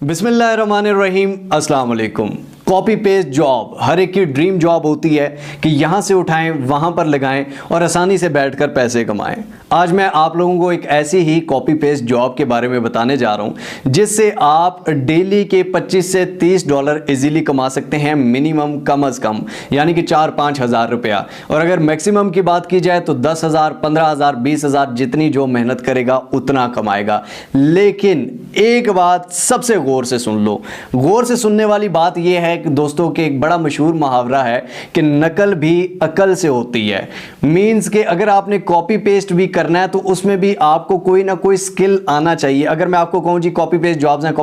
बिस्मिल्लाहिर्रहमानिर्रहीम, अस्सलाम वालेकुम। कॉपी पेस्ट जॉब हर एक की ड्रीम जॉब होती है कि यहाँ से उठाएं वहाँ पर लगाएं और आसानी से बैठकर पैसे कमाएं। आज मैं आप लोगों को एक ऐसी ही कॉपी पेस्ट जॉब के बारे में बताने जा रहा हूँ जिससे आप डेली के 25 से 30 डॉलर इजीली कमा सकते हैं, मिनिमम कम अज़ कम, यानी कि 4-5 हज़ार रुपया। और अगर मैक्सिमम की बात की जाए तो 10,000, 15,000, 20,000, जितनी जो मेहनत करेगा उतना कमाएगा। लेकिन एक बात सबसे गौर से सुन लो। गौर से सुनने वाली बात यह है कि दोस्तों के एक बड़ा मशहूर मुहावरा है कि नकल भी अकल से होती है। मींस के अगर आपने कॉपी पेस्ट भी करना है तो उसमें भी आपको कोई ना कोई स्किल आना चाहिए। अगर मैं आपको कहूं जी कॉपी पेस्ट जॉब्स हैं,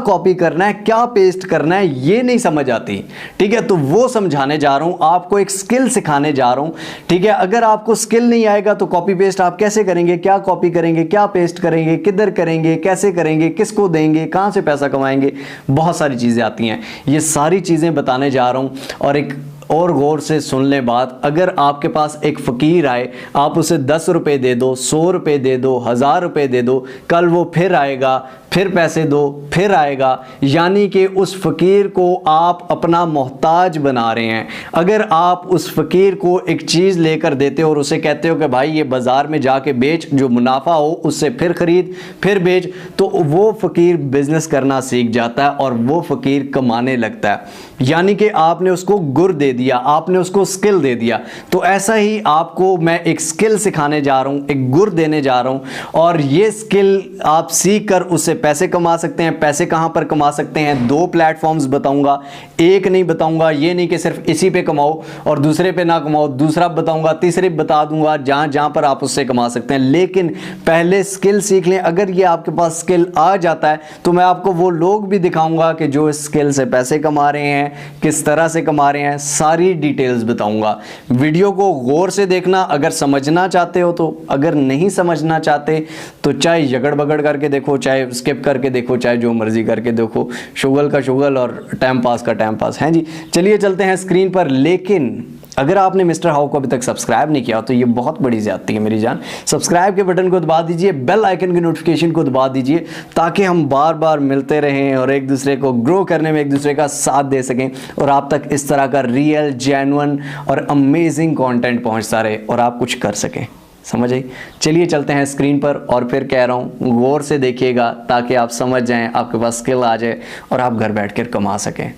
कॉपी करना है, क्या पेस्ट करना है, ये नहीं समझ आती, ठीक है, तो वो समझाने जा रहा हूं, आपको एक स्किल सिखाने जा रहा हूं, ठीक है। अगर आपको स्किल नहीं आएगा तो कॉपी पेस्ट आप कैसे करेंगे, क्या कॉपी करेंगे, क्या पेस्ट करेंगे, किधर करेंगे, कैसे करेंगे, किसको देंगे, कहां से पैसा कमाएंगे, बहुत सारी चीजें आती हैं। ये सारी चीजें बताने जा रहा हूं। और एक और गौर से सुन ले बात, अगर आपके पास एक फ़कीर आए, आप उसे 10 रुपये दे दो, 100 रुपये दे दो, 1000 रुपये दे दो, कल वो फिर आएगा, फिर पैसे दो, फिर आएगा, यानी कि उस फ़कीर को आप अपना मोहताज बना रहे हैं। अगर आप उस फ़कीर को एक चीज़ लेकर देते हो और उसे कहते हो कि भाई ये बाज़ार में जाके बेच, जो मुनाफा हो उससे फिर ख़रीद, फिर बेच, तो वो फ़कीर बिज़नेस करना सीख जाता है और वो फ़कीर कमाने लगता है। यानी कि आपने उसको गुर दे दिया, आपने उसको स्किल दे दिया। तो ऐसा ही आपको मैं एक स्किल सिखाने जा रहा हूँ, एक गुर देने जा रहा हूँ, और ये स्किल आप सीख कर उससे पैसे कमा सकते हैं। पैसे कहाँ पर कमा सकते हैं, 2 प्लेटफॉर्म्स बताऊंगा, एक नहीं बताऊंगा। ये नहीं कि सिर्फ इसी पे कमाओ और दूसरे पे ना कमाओ, दूसरा बताऊंगा, तीसरे बता दूंगा, जहां जहां पर आप उससे कमा सकते हैं। लेकिन पहले स्किल सीख लें। अगर ये आपके पास स्किल आ जाता है तो मैं आपको वो लोग भी दिखाऊंगा कि जो इस स्किल से पैसे कमा रहे हैं, किस तरह से कमा रहे हैं, सारी डिटेल्स बताऊंगा। वीडियो को गौर से देखना अगर समझना चाहते हो तो, अगर नहीं समझना चाहते तो चाहे यगड़ बगड़ करके देखो, चाहे स्किप करके देखो, चाहे जो मर्जी करके देखो, शुगल का शुगल और टाइम पास का टाइम पास है जी। चलिए चलते हैं स्क्रीन पर। लेकिन अगर आपने मिस्टर हाउ को अभी तक सब्सक्राइब नहीं किया तो ये बहुत बड़ी ज्यादती है मेरी जान। सब्सक्राइब के बटन को दबा दीजिए, बेल आइकन की नोटिफिकेशन को दबा दीजिए, ताकि हम बार बार मिलते रहें और एक दूसरे को ग्रो करने में एक दूसरे का साथ दे सकें और आप तक इस तरह का रियल, जेन्युइन और अमेजिंग कंटेंट पहुंचता रहे और आप कुछ कर सकें। समझ आई? चलिए चलते हैं स्क्रीन पर। और फिर कह रहा हूँ गौर से देखिएगा ताकि आप समझ जाएं, आपके पास स्किल आ जाए और आप घर बैठ कर कमा सकें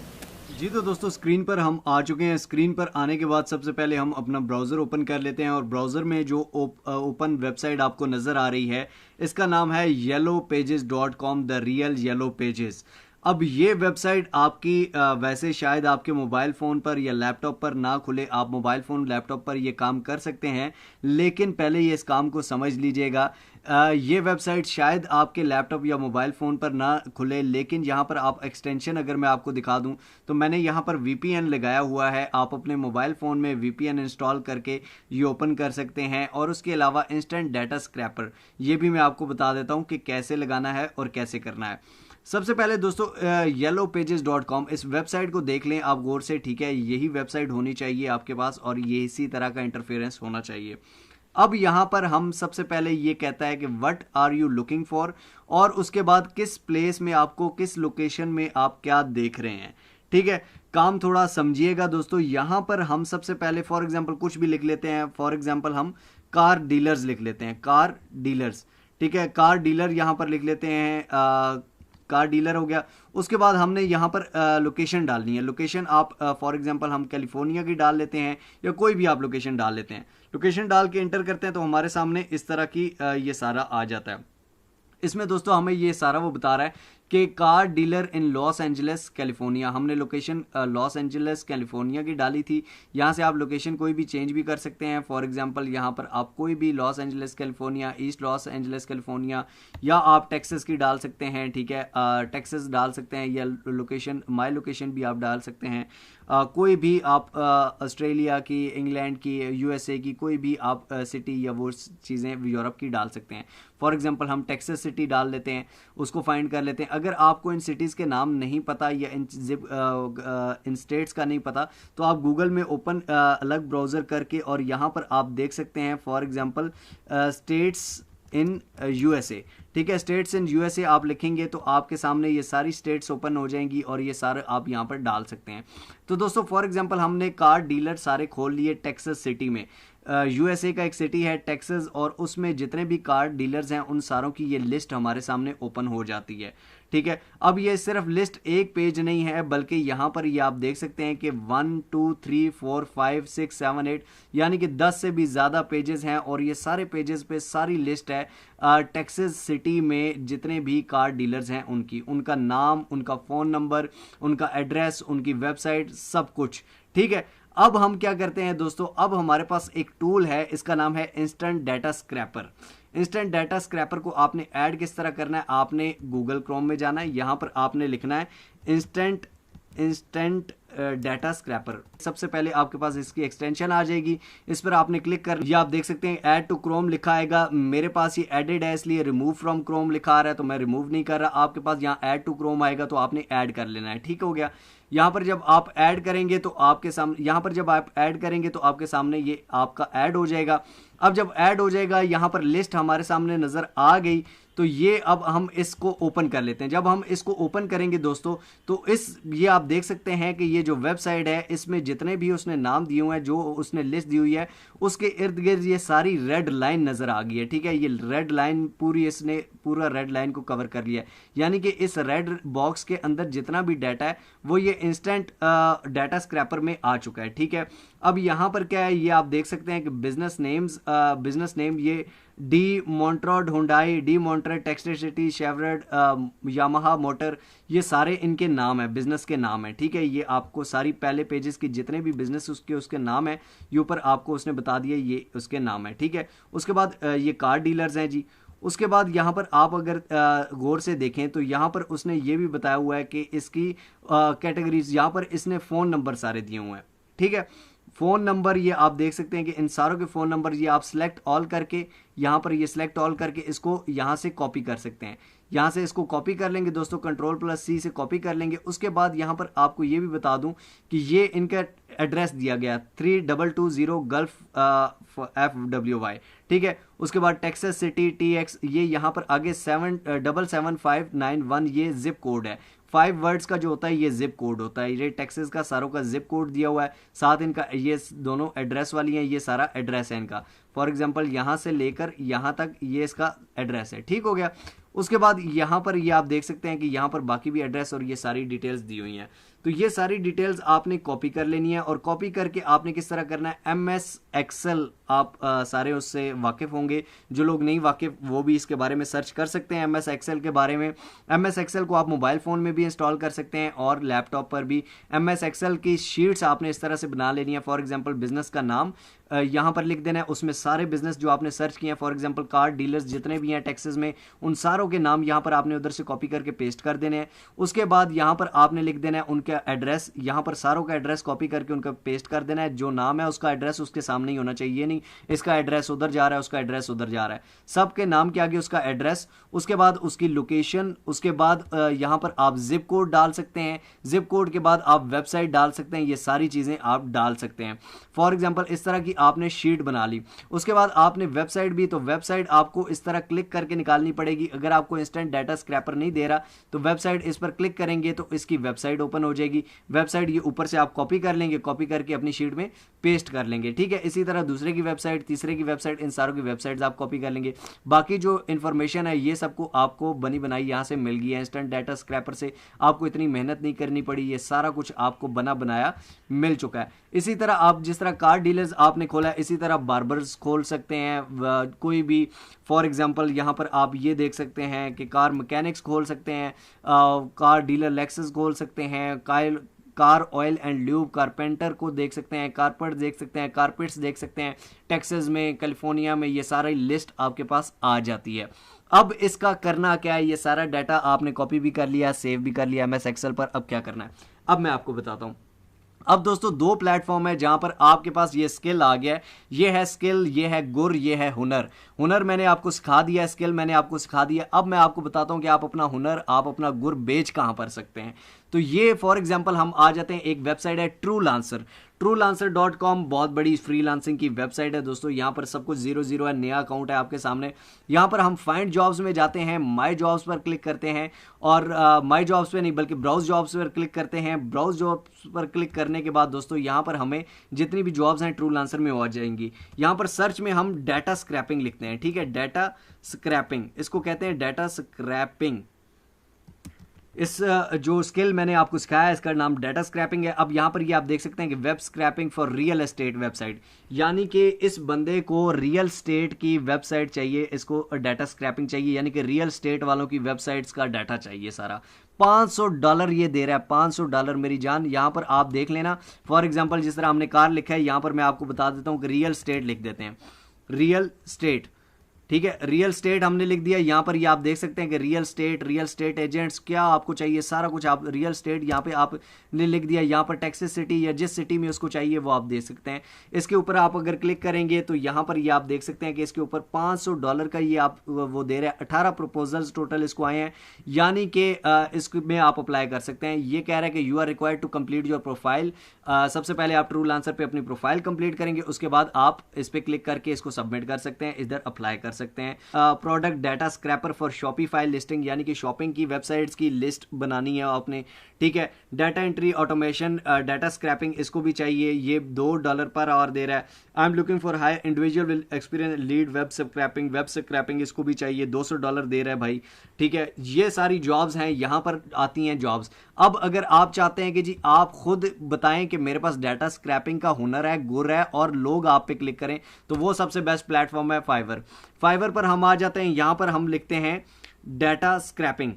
जी। तो दोस्तों स्क्रीन पर हम आ चुके हैं। स्क्रीन पर आने के बाद सबसे पहले हम अपना ब्राउज़र ओपन कर लेते हैं और ब्राउज़र में जो ओपन वेबसाइट आपको नज़र आ रही है इसका नाम है yellowpages.com, the real yellow pages. अब ये वेबसाइट आपकी वैसे शायद आपके मोबाइल फ़ोन पर या लैपटॉप पर ना खुले, आप मोबाइल फ़ोन लैपटॉप पर ये काम कर सकते हैं, लेकिन पहले ये इस काम को समझ लीजिएगा। ये वेबसाइट शायद आपके लैपटॉप या मोबाइल फ़ोन पर ना खुले, लेकिन यहाँ पर आप एक्सटेंशन अगर मैं आपको दिखा दूँ तो मैंने यहाँ पर VPN लगाया हुआ है। आप अपने मोबाइल फ़ोन में VPN इंस्टॉल करके ये ओपन कर सकते हैं। और उसके अलावा इंस्टेंट डाटा स्क्रैपर, ये भी मैं आपको बता देता हूँ कि कैसे लगाना है और कैसे करना है। सबसे पहले दोस्तों yellowpages.com, इस वेबसाइट को देख लें आप गौर से, ठीक है। यही वेबसाइट होनी चाहिए आपके पास और ये इसी तरह का इंटरफेरेंस होना चाहिए। अब यहाँ पर हम सबसे पहले ये कहता है कि what are you looking for, और उसके बाद किस प्लेस में आपको, किस लोकेशन में आप क्या देख रहे हैं, ठीक है। काम थोड़ा समझिएगा दोस्तों। यहाँ पर हम सबसे पहले फॉर एग्जांपल कुछ भी लिख लेते हैं। फॉर एग्जांपल हम कार डीलर्स लिख लेते हैं, कार डीलर्स, ठीक है। कार डीलर यहाँ पर लिख लेते हैं, कार डीलर हो गया। उसके बाद हमने यहाँ पर लोकेशन डालनी है। लोकेशन आप फॉर एग्जांपल हम कैलिफोर्निया की डाल लेते हैं या कोई भी आप लोकेशन डाल लेते हैं। लोकेशन डाल के इंटर करते हैं तो हमारे सामने इस तरह की ये सारा आ जाता है। इसमें दोस्तों हमें ये सारा वो बता रहा है कि कार डीलर इन लॉस एंजलिस कैलिफोर्निया। हमने लोकेशन लॉस एंजलिस कैलिफोर्निया की डाली थी। यहाँ से आप लोकेशन कोई भी चेंज भी कर सकते हैं। फॉर एग्जांपल यहाँ पर आप कोई भी Los Angeles California, east Los Angeles California, या आप टेक्सास की डाल सकते हैं, ठीक है। टेक्सास डाल सकते हैं या लोकेशन, माई लोकेशन भी आप डाल सकते हैं। कोई भी आप ऑस्ट्रेलिया की, इंग्लैंड की, USA की कोई भी आप सिटी या वो चीज़ें यूरोप की डाल सकते हैं। फॉर एग्जांपल हम टेक्सास सिटी डाल लेते हैं, उसको फाइंड कर लेते हैं। अगर आपको इन सिटीज़ के नाम नहीं पता या इन स्टेट्स का नहीं पता तो आप गूगल में ओपन अलग ब्राउज़र करके और यहाँ पर आप देख सकते हैं for example states in USA, ठीक है। स्टेट्स इन यूएसए आप लिखेंगे तो आपके सामने ये सारी स्टेट्स ओपन हो जाएंगी और ये सारे आप यहाँ पर डाल सकते हैं। तो दोस्तों फॉर एग्जांपल हमने कार डीलर सारे खोल लिए टेक्सास सिटी में। यूएसए का एक सिटी है टेक्सास, और उसमें जितने भी कार डीलर्स हैं उन सारों की ये लिस्ट हमारे सामने ओपन हो जाती है। ठीक है। अब ये सिर्फ लिस्ट एक पेज नहीं है, बल्कि यहाँ पर ये आप देख सकते हैं कि 1 2 3 4 5 6 7 8 यानी कि 10 से भी ज़्यादा पेजेस हैं, और ये सारे पेजेस पे सारी लिस्ट है टेक्सास सिटी में जितने भी कार डीलर्स हैं उनकी, उनका नाम, उनका फ़ोन नंबर, उनका एड्रेस, उनकी वेबसाइट, सब कुछ। ठीक है। अब हम क्या करते हैं दोस्तों, अब हमारे पास एक टूल है, इसका नाम है instant data scraper. Instant data scraper को आपने ऐड किस तरह करना है, आपने गूगल क्रोम में जाना है, यहां पर आपने लिखना है इंस्टेंट डाटा स्क्रैपर। सबसे पहले आपके पास इसकी एक्सटेंशन आ जाएगी, इस पर आपने क्लिक कर, ये आप देख सकते हैं ऐड टू क्रोम लिखा आएगा। मेरे पास ये एडेड है इसलिए रिमूव फ्रॉम क्रोम लिखा आ रहा है, तो मैं रिमूव नहीं कर रहा। आपके पास यहाँ ऐड टू क्रोम आएगा तो आपने ऐड कर लेना है। ठीक हो गया। यहाँ पर जब आप ऐड करेंगे तो आपके सामने, यहाँ पर जब आप ऐड करेंगे तो आपके सामने ये आपका ऐड हो जाएगा। अब जब ऐड हो जाएगा यहाँ पर लिस्ट हमारे सामने नजर आ गई, तो ये अब हम इसको ओपन कर लेते हैं। जब हम इसको ओपन करेंगे दोस्तों तो ये आप देख सकते हैं कि ये जो वेबसाइट है इसमें जितने भी उसने नाम दिए हुए हैं, जो उसने लिस्ट दी हुई है, उसके इर्द गिर्द ये सारी रेड लाइन नजर आ गई है। ठीक है। ये रेड लाइन पूरी, इसने पूरा रेड लाइन को कवर कर लिया है, यानी कि इस रेड बॉक्स के अंदर जितना भी डाटा है वो ये इंस्टेंट डाटा स्क्रैपर में आ चुका है। ठीक है। अब यहाँ पर क्या है, ये आप देख सकते हैं कि बिजनेस नेम ये डी मॉन्ट्रोड हुंडई, डी मॉन्ट्रोड टेक्सटिसिटी, शेवरेट, यामाहा मोटर, ये सारे इनके नाम है, बिजनेस के नाम है। ठीक है। ये आपको सारी पहले पेजेस की जितने भी बिजनेस उसके नाम है ये ऊपर आपको उसने बता दिया, ये उसके नाम है। ठीक है। उसके बाद ये कार डीलर्स हैं जी। उसके बाद यहाँ पर आप अगर गौर से देखें तो यहाँ पर उसने ये भी बताया हुआ है कि इसकी कैटेगरीज, यहाँ पर इसने फ़ोन नंबर सारे दिए हुए हैं। ठीक है। फ़ोन नंबर ये आप देख सकते हैं कि इन सारों के फ़ोन नंबर ये आप सिलेक्ट ऑल करके, यहाँ पर ये सिलेक्ट ऑल करके इसको यहाँ से कॉपी कर सकते हैं। यहाँ से इसको कॉपी कर लेंगे दोस्तों, Ctrl+C से कॉपी कर लेंगे। उसके बाद यहाँ पर आपको ये भी बता दूं कि ये इनका एड्रेस दिया गया 3220 गल्फ FWY। ठीक है। उसके बाद टेक्सास सिटी TX, ये यहाँ पर आगे 77591 ये जिप कोड है। 5 वर्ड्स का जो होता है ये जिप कोड होता है। ये टेक्सास का सारों का जिप कोड दिया हुआ है, साथ इनका ये दोनों एड्रेस वाली हैं, ये सारा एड्रेस है इनका। फॉर एग्जांपल यहाँ से लेकर यहाँ तक ये इसका एड्रेस है। ठीक हो गया। उसके बाद यहाँ पर ये आप देख सकते हैं कि यहाँ पर बाकी भी एड्रेस और ये सारी डिटेल्स दी हुई हैं। तो ये सारी डिटेल्स आपने कॉपी कर लेनी है, और कॉपी करके आपने किस तरह करना है, MS एक्सेल आप सारे उससे वाकिफ़ होंगे। जो लोग नहीं वाकिफ़ वो भी इसके बारे में सर्च कर सकते हैं MS एक्सेल के बारे में। MS एक्सेल को आप मोबाइल फ़ोन में भी इंस्टॉल कर सकते हैं और लैपटॉप पर भी। MS एक्सेल की शीट्स आपने इस तरह से बना लेनी है। फॉर एग्जांपल बिजनेस का नाम यहाँ पर लिख देना है, उसमें सारे बिजनेस जो आपने सर्च किए हैं, फॉर एग्जांपल कार डीलर्स जितने भी हैं टेक्सास में, उन सारों के नाम यहाँ पर आपने उधर से कॉपी करके पेस्ट कर देने हैं। उसके बाद यहाँ पर आपने लिख देना है उनका एड्रेस, यहाँ पर सारों का एड्रेस कॉपी करके उनका पेस्ट कर देना है। जो नाम है उसका एड्रेस उसके सामने ही होना चाहिए, नहीं इसका एड्रेस उधर जा रहा है, उसका एड्रेस उधर जा रहा है, सबके नाम के आगे उसका एड्रेस, उसके बाद उसकी लोकेशन, उसके बाद यहाँ पर आप जिप कोड डाल सकते हैं, जिप कोड के बाद आप वेबसाइट डाल सकते हैं, ये सारी चीज़ें आप डाल सकते हैं। फॉर एग्जाम्पल इस तरह की आपने शीट बना ली। उसके बाद आपने वेबसाइट भी, तो वेबसाइट आपको इस तरह क्लिक करके निकालनी पड़ेगी। अगर आपको इंस्टेंट डाटा स्क्रैपर नहीं दे रहा तो वेबसाइट, इस पर क्लिक करेंगे तो इसकी वेबसाइट ओपन हो जाएगी। वेबसाइट ये ऊपर से आप कॉपी कर लेंगे, कॉपी करके अपनी शीट में पेस्ट कर लेंगे। ठीक है। इसी तरह दूसरे की वेबसाइट, तीसरे की वेबसाइट, इन सारों की वेबसाइट्स आप कॉपी कर लेंगे। बाकी जो इन्फॉर्मेशन है ये सबको आपको बनी बनाई यहाँ से मिल गई है। इंस्टेंट डाटा स्क्रैपर से आपको इतनी मेहनत नहीं करनी पड़ी, ये सारा कुछ आपको बना बनाया मिल चुका है। इसी तरह आप जिस तरह कार डीलर्स आपने खोला है, इसी तरह बार्बर्स खोल सकते हैं कोई भी। फॉर एग्जांपल यहाँ पर आप ये देख सकते हैं कि कार मैकेनिक्स खोल सकते हैं, कार डीलर लेक्सस खोल सकते हैं, car oil and lube carpenter को देख सकते हैं, कारपेट देख सकते हैं, कारपेट्स देख सकते हैं। टेक्सास में, कैलिफोर्निया में ये सारी लिस्ट आपके पास आ जाती है। अब इसका करना क्या है, ये सारा डाटा आपने कॉपी भी कर लिया, सेव भी कर लिया MS एक्सेल पर। अब क्या करना है, अब मैं आपको बताता हूँ। अब दोस्तों दो प्लेटफॉर्म है जहां पर आपके पास ये स्किल आ गया है। ये है स्किल, ये है गुर, ये है हुनर। हुनर मैंने आपको सिखा दिया, स्किल मैंने आपको सिखा दिया। अब मैं आपको बताता हूं कि आप अपना हुनर, आप अपना गुर बेच कहां पर सकते हैं। तो ये फॉर एग्जांपल हम आ जाते हैं, एक वेबसाइट है ट्रू लांसर। truelancer.com बहुत बड़ी फ्रीलांसिंग की वेबसाइट है दोस्तों। यहाँ पर सब कुछ 0 है, नया अकाउंट है आपके सामने। यहाँ पर हम फाइंड जॉब्स में जाते हैं, माई जॉब्स पर क्लिक करते हैं और माई जॉब्स पे नहीं बल्कि ब्राउज जॉब्स पर क्लिक करते हैं। ब्राउज जॉब्स पर क्लिक करने के बाद दोस्तों यहाँ पर हमें जितनी भी जॉब्स हैं ट्रूलांसर में हो जाएंगी। यहाँ पर सर्च में हम डाटा स्क्रैपिंग लिखते हैं, ठीक है, डाटा स्क्रैपिंग इसको कहते हैं, डाटा स्क्रैपिंग। इस जो स्किल मैंने आपको सिखाया है इसका नाम डाटा स्क्रैपिंग है। अब यहाँ पर ये आप देख सकते हैं कि web scrapping for real estate website, यानी कि इस बंदे को रियल स्टेट की वेबसाइट चाहिए, इसको डाटा स्क्रैपिंग चाहिए, यानी कि रियल स्टेट वालों की वेबसाइट्स का डाटा चाहिए सारा। $500 ये दे रहा है, $500 मेरी जान। यहाँ पर आप देख लेना, फॉर एग्जाम्पल जिस तरह हमने कार लिखा है यहाँ पर मैं आपको बता देता हूँ कि रियल स्टेट लिख देते हैं, रियल स्टेट, ठीक है, रियल स्टेट हमने लिख दिया। यहाँ पर ये आप देख सकते हैं कि रियल स्टेट एजेंट्स क्या आपको चाहिए, सारा कुछ आप रियल स्टेट यहाँ पे आपने लिख दिया। यहाँ पर टेक्सास सिटी या जिस सिटी में उसको चाहिए वो आप देख सकते हैं। इसके ऊपर आप अगर क्लिक करेंगे तो यहाँ पर ये आप देख सकते हैं कि इसके ऊपर $500 का ये आप वो दे रहे हैं। 18 प्रपोजल्स टोटल इसको आए हैं, यानी कि इसमें आप अप्लाई कर सकते हैं। ये कह रहा है कि you are required to complete your profile. सबसे पहले आप ट्रूलांसर पे अपनी प्रोफाइल कंप्लीट करेंगे, उसके बाद आप इस पर क्लिक करके इसको सबमिट कर सकते हैं, इधर अप्लाई कर सकते हैं। Product data scraper for Shopify listing, यानी कि शॉपिंग की वेबसाइट्स की लिस्ट बनानी है आपने, ठीक है। Data entry automation data scraping इसको भी चाहिए, ये $2 पर आवर दे रहा है। I am looking for high individual will experience lead web scrapping इसको भी चाहिए, $200 दे रहा है भाई, ठीक है। ये सारी जॉब्स हैं, यहाँ पर आती हैं जॉब्स। अब अगर आप चाहते हैं कि जी आप खुद बताएं कि मेरे पास डाटा स्क्रैपिंग का हुनर है, गुर है और लोग आप पे क्लिक करें, तो वो सबसे बेस्ट प्लेटफॉर्म है फाइवर पर हम आ जाते हैं। यहां पर हम लिखते हैं डाटा स्क्रैपिंग,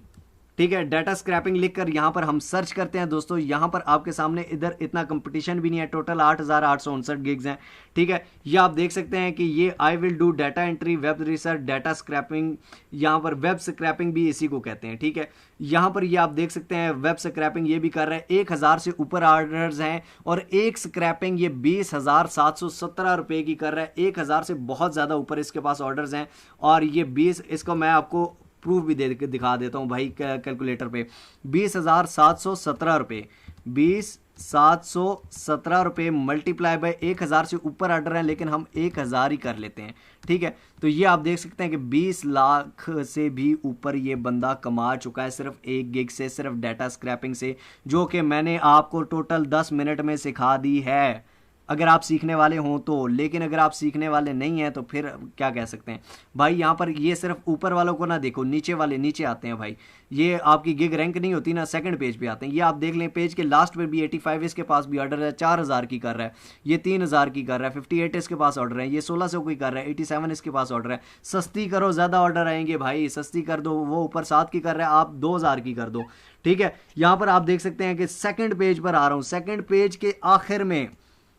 ठीक है। डाटा स्क्रैपिंग लिखकर यहां पर हम सर्च करते हैं दोस्तों। यहां पर आपके सामने इधर इतना कंपटीशन भी नहीं है, टोटल 8,859 गिग्स हैं, ठीक है। ये आप देख सकते हैं कि ये I will do data entry, web research, data scraping, यहां पर वेब स्क्रैपिंग भी इसी को कहते हैं, ठीक है। यहां पर ये आप देख सकते हैं वेब स्क्रैपिंग ये भी कर रहे हैं। 1,000 से ऊपर ऑर्डर्स हैं और एक स्क्रैपिंग ये 20,717 रुपए की कर रहा है। 1,000 से बहुत ज्यादा ऊपर इसके पास ऑर्डर्स हैं और ये 20, इसको मैं आपको प्रूफ भी दिखा देता हूं भाई कैलकुलेटर पे। 20,717 रुपए, 20,717 रुपए मल्टीप्लाई बाय 1,000 से ऊपर ऑर्डर है, लेकिन हम 1,000 ही कर लेते हैं, ठीक है। तो ये आप देख सकते हैं कि 20 लाख से भी ऊपर ये बंदा कमा चुका है सिर्फ एक गिग से, सिर्फ डाटा स्क्रैपिंग से, जो कि मैंने आपको टोटल 10 मिनट में सिखा दी है, अगर आप सीखने वाले हों तो। लेकिन अगर आप सीखने वाले नहीं हैं तो फिर क्या कह सकते हैं भाई। यहाँ पर ये सिर्फ ऊपर वालों को ना देखो, नीचे वाले नीचे आते हैं भाई। ये आपकी गिग रैंक नहीं होती ना, सेकंड पेज पे आते हैं। ये आप देख लें, पेज के लास्ट पे भी 85 इसके पास भी ऑर्डर है, 4,000 की कर रहा है, ये 3,000 की कर रहा है, 58 इसके पास ऑर्डर है, ये 1,600 की कर रहा है, 87 इसके पास ऑर्डर है। सस्ती करो, ज़्यादा ऑर्डर आएंगे भाई, सस्ती कर दो। वो ऊपर 7 की कर रहा है, आप 2,000 की कर दो, ठीक है। यहाँ पर आप देख सकते हैं कि सेकंड पेज पर आ रहा हूँ, सेकंड पेज के आखिर में,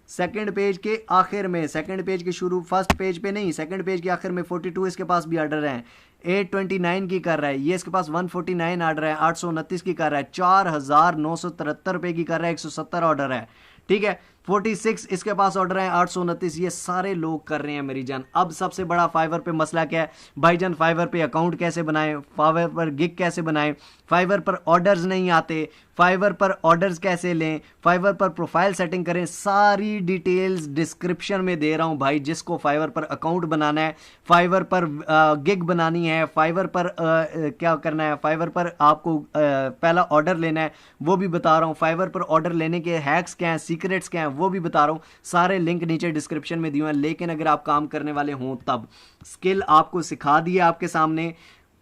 सेकंड पेज के आखिर में, सेकंड पेज के शुरू, फर्स्ट पेज पे नहीं, सेकंड पेज के आखिर में 42 इसके पास भी ऑर्डर है, 829 की कर रहा है, ये इसके पास 149 ऑर्डर है, 829 की कर रहा है, 4,973 रुपए की कर रहा है, 170 ऑर्डर है, ठीक है। 46 इसके पास ऑर्डर है, 829, ये सारे लोग कर रहे हैं मेरी जान। अब सबसे बड़ा फाइवर पे मसला क्या है भाईजान, फाइवर पे अकाउंट कैसे बनाएं, फाइवर पर गिग कैसे बनाएं, फाइवर पर ऑर्डर्स नहीं आते, फाइवर पर ऑर्डर्स कैसे लें, फाइवर पर प्रोफाइल सेटिंग करें, सारी डिटेल्स डिस्क्रिप्शन में दे रहा हूं भाई। जिसको फाइवर पर अकाउंट बनाना है, फाइवर पर गिग बनानी है, फाइवर पर क्या करना है, फाइवर पर आपको पहला ऑर्डर लेना है, वो भी बता रहा हूं। फाइवर पर ऑर्डर लेने के हैक्स क्या हैं, सीक्रेट्स क्या हैं, वो भी बता रहा हूं। सारे लिंक नीचे डिस्क्रिप्शन में दिए हैं। लेकिन अगर आप काम करने वाले हों तब, स्किल आपको सिखा दी है आपके सामने,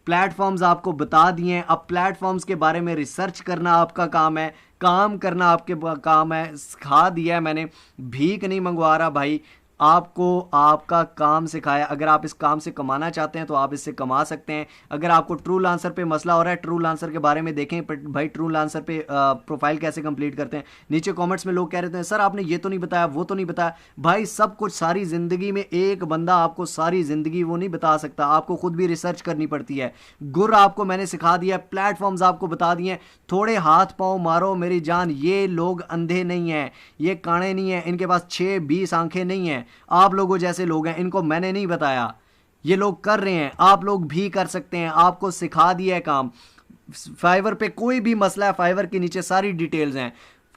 प्लेटफॉर्म्स आपको बता दिए हैं, अब प्लेटफॉर्म्स के बारे में रिसर्च करना आपका काम है, काम करना आपके काम है, सिखा दिया है मैंने, भीख नहीं मंगवा रहा भाई, आपको आपका काम सिखाया। अगर आप इस काम से कमाना चाहते हैं तो आप इससे कमा सकते हैं। अगर आपको ट्रूलांसर पे मसला हो रहा है, ट्रूलांसर के बारे में देखें भाई, ट्रूलांसर पे प्रोफाइल कैसे कंप्लीट करते हैं। नीचे कमेंट्स में लोग कह रहे थे सर आपने ये तो नहीं बताया, वो तो नहीं बताया। भाई सब कुछ सारी जिंदगी में एक बंदा आपको सारी जिंदगी वो नहीं बता सकता, आपको खुद भी रिसर्च करनी पड़ती है। गुर आपको मैंने सिखा दिया, प्लेटफॉर्म्स आपको बता दिए, थोड़े हाथ पांव मारो मेरी जान। ये लोग अंधे नहीं है, ये काणे नहीं है, इनके पास 6-20 आंखें नहीं है, आप लोगों जैसे लोग हैं, इनको मैंने नहीं बताया, ये लोग कर रहे हैं, आप लोग भी कर सकते हैं, आपको सिखा दिया है काम। फाइवर पे कोई भी मसला है, फाइवर के नीचे सारी डिटेल्स हैं।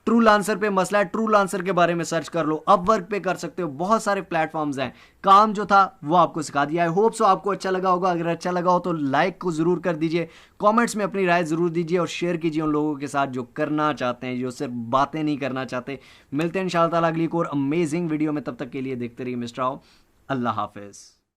ट्रू लांसर पे मसला है, ट्रू लांसर के बारे में सर्च कर लो, अपवर्क पे कर सकते हो, बहुत सारे प्लेटफॉर्म्स हैं। काम जो था वो आपको सिखा दिया। आई होप सो आपको अच्छा लगा होगा। अगर अच्छा लगा हो तो लाइक को जरूर कर दीजिए, कमेंट्स में अपनी राय जरूर दीजिए और शेयर कीजिए उन लोगों के साथ जो करना चाहते हैं, जो सिर्फ बातें नहीं करना चाहते। मिलते हैं इंशाअल्लाह अगली एक और अमेजिंग वीडियो में, तब तक के लिए देखते रहिए मिस्टर आओ। अल्लाह हाफिज।